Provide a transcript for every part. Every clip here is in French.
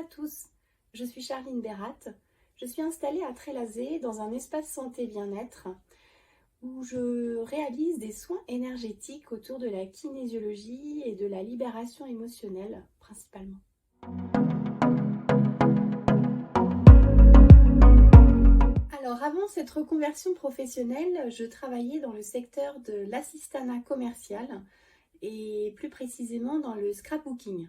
tous, je suis Charline Berrat. Je suis installée à Trélazé dans un espace santé bien-être où je réalise des soins énergétiques autour de la kinésiologie et de la libération émotionnelle principalement. Alors avant cette reconversion professionnelle, je travaillais dans le secteur de l'assistanat commercial et plus précisément dans le scrapbooking.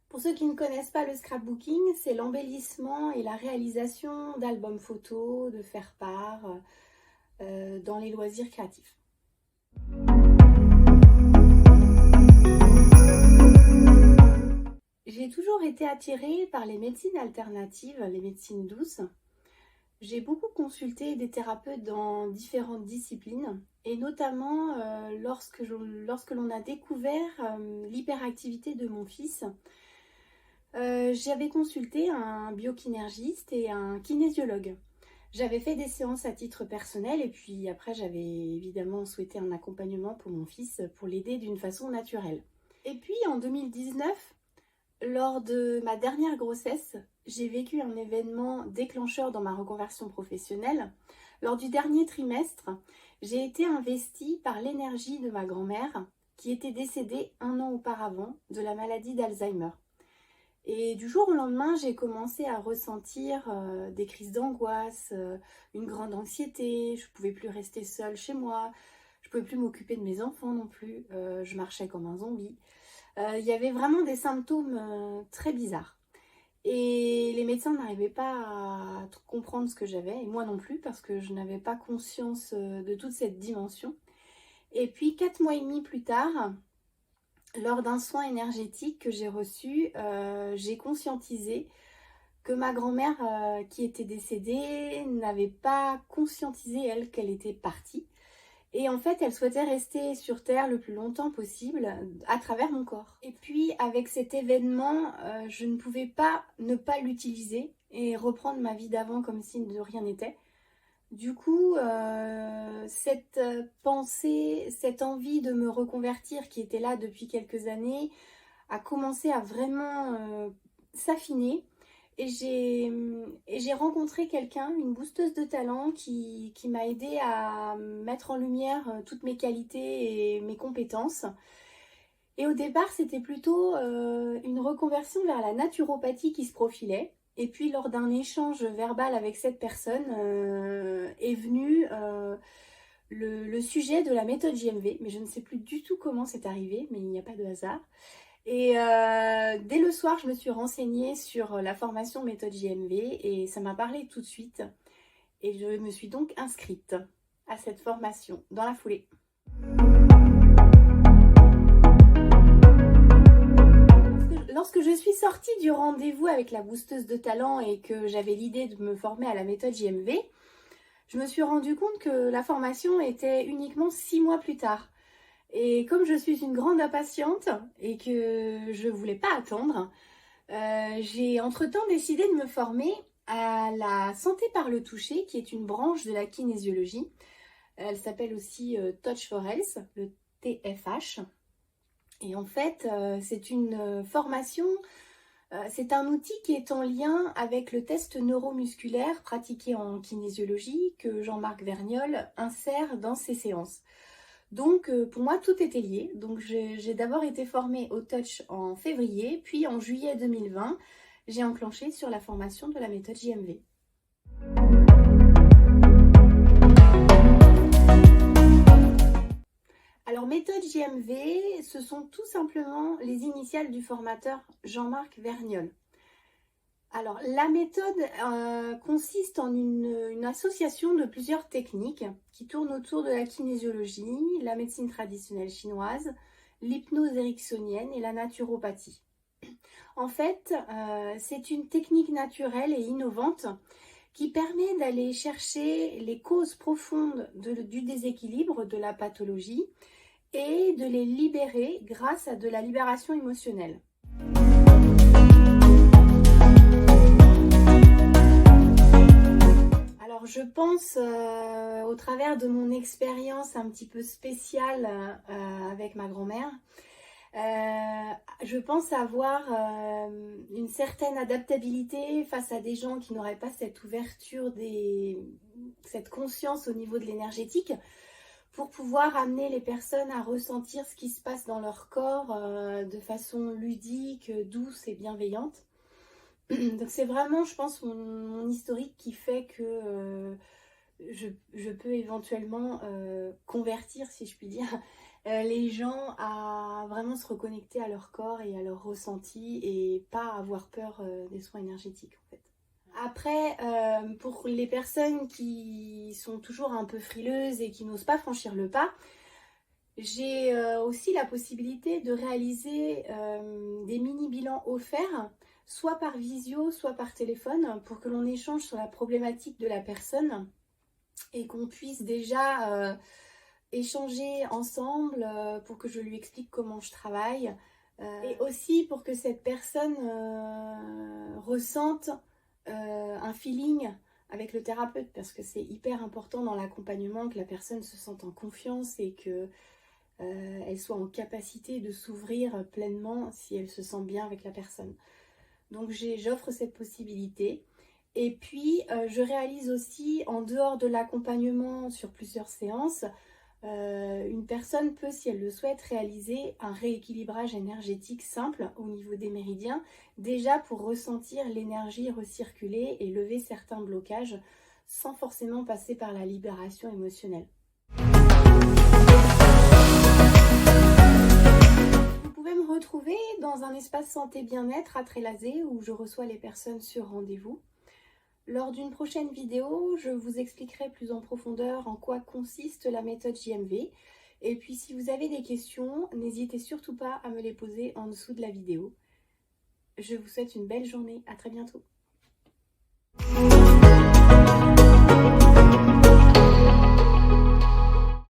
Pour ceux qui ne connaissent pas le scrapbooking, c'est l'embellissement et la réalisation d'albums photos, de faire-part dans les loisirs créatifs. J'ai toujours été attirée par les médecines alternatives, les médecines douces. J'ai beaucoup consulté des thérapeutes dans différentes disciplines et notamment lorsque l'on a découvert l'hyperactivité de mon fils. J'avais consulté un biokinergiste et un kinésiologue. J'avais fait des séances à titre personnel et puis après j'avais évidemment souhaité un accompagnement pour mon fils pour l'aider d'une façon naturelle. Et puis en 2019, lors de ma dernière grossesse, j'ai vécu un événement déclencheur dans ma reconversion professionnelle. Lors du dernier trimestre, j'ai été investie par l'énergie de ma grand-mère qui était décédée 1 an auparavant de la maladie d'Alzheimer. Et du jour au lendemain, j'ai commencé à ressentir des crises d'angoisse, une grande anxiété. Je ne pouvais plus rester seule chez moi. Je ne pouvais plus m'occuper de mes enfants non plus. Je marchais comme un zombie. Il y avait vraiment des symptômes très bizarres. Et les médecins n'arrivaient pas à comprendre ce que j'avais. Et moi non plus, parce que je n'avais pas conscience de toute cette dimension. Et puis 4 mois et demi plus tard, lors d'un soin énergétique que j'ai reçu, j'ai conscientisé que ma grand-mère qui était décédée n'avait pas conscientisé, elle, qu'elle était partie. Et en fait, elle souhaitait rester sur Terre le plus longtemps possible à travers mon corps. Et puis, avec cet événement, je ne pouvais pas ne pas l'utiliser et reprendre ma vie d'avant comme si de rien n'était. Du coup, cette pensée, cette envie de me reconvertir qui était là depuis quelques années a commencé à vraiment s'affiner. Et j'ai rencontré quelqu'un, une boosteuse de talent qui m'a aidée à mettre en lumière toutes mes qualités et mes compétences. Et au départ, c'était plutôt une reconversion vers la naturopathie qui se profilait. Et puis lors d'un échange verbal avec cette personne est venu le sujet de la méthode JMV. Mais je ne sais plus du tout comment c'est arrivé, mais il n'y a pas de hasard. Et dès le soir, je me suis renseignée sur la formation méthode JMV et ça m'a parlé tout de suite. Et je me suis donc inscrite à cette formation dans la foulée. Lorsque je suis sortie du rendez-vous avec la boosteuse de talent et que j'avais l'idée de me former à la méthode JMV, je me suis rendu compte que la formation était uniquement 6 mois plus tard. Et comme je suis une grande impatiente et que je ne voulais pas attendre, j'ai entre-temps décidé de me former à la santé par le toucher, qui est une branche de la kinésiologie. Elle s'appelle aussi Touch for Health, le TFH. Et en fait, c'est une formation, c'est un outil qui est en lien avec le test neuromusculaire pratiqué en kinésiologie que Jean-Marc Vergnol insère dans ses séances. Donc pour moi, tout était lié. Donc j'ai d'abord été formée au Touch en février, puis en juillet 2020, j'ai enclenché sur la formation de la méthode JMV. Alors méthode JMV, ce sont tout simplement les initiales du formateur Jean-Marc Vergnol. Alors la méthode consiste en une association de plusieurs techniques qui tournent autour de la kinésiologie, la médecine traditionnelle chinoise, l'hypnose ericksonienne et la naturopathie. En fait, c'est une technique naturelle et innovante qui permet d'aller chercher les causes profondes du déséquilibre, de la pathologie et de les libérer grâce à de la libération émotionnelle. Alors je pense au travers de mon expérience un petit peu spéciale avec ma grand-mère Je pense avoir une certaine adaptabilité face à des gens qui n'auraient pas cette ouverture, cette conscience au niveau de l'énergétique, pour pouvoir amener les personnes à ressentir ce qui se passe dans leur corps de façon ludique, douce et bienveillante. Donc c'est vraiment, je pense, mon historique qui fait que je peux éventuellement convertir, si je puis dire, les gens à vraiment se reconnecter à leur corps et à leur ressenti et pas avoir peur des soins énergétiques en fait. Après, pour les personnes qui sont toujours un peu frileuses et qui n'osent pas franchir le pas, j'ai aussi la possibilité de réaliser des mini-bilans offerts, soit par visio, soit par téléphone, pour que l'on échange sur la problématique de la personne et qu'on puisse déjà échanger ensemble pour que je lui explique comment je travaille et aussi pour que cette personne ressente un feeling avec le thérapeute, parce que c'est hyper important dans l'accompagnement que la personne se sente en confiance et que elle soit en capacité de s'ouvrir pleinement si elle se sent bien avec la personne. Donc j'offre cette possibilité. Et puis je réalise aussi, en dehors de l'accompagnement sur plusieurs séances, une personne peut, si elle le souhaite, réaliser un rééquilibrage énergétique simple au niveau des méridiens, déjà pour ressentir l'énergie recirculer et lever certains blocages sans forcément passer par la libération émotionnelle. Vous pouvez me retrouver dans un espace santé bien-être à Trélazé où je reçois les personnes sur rendez-vous. Lors d'une prochaine vidéo, je vous expliquerai plus en profondeur en quoi consiste la méthode JMV. Et puis si vous avez des questions, n'hésitez surtout pas à me les poser en dessous de la vidéo. Je vous souhaite une belle journée, à très bientôt.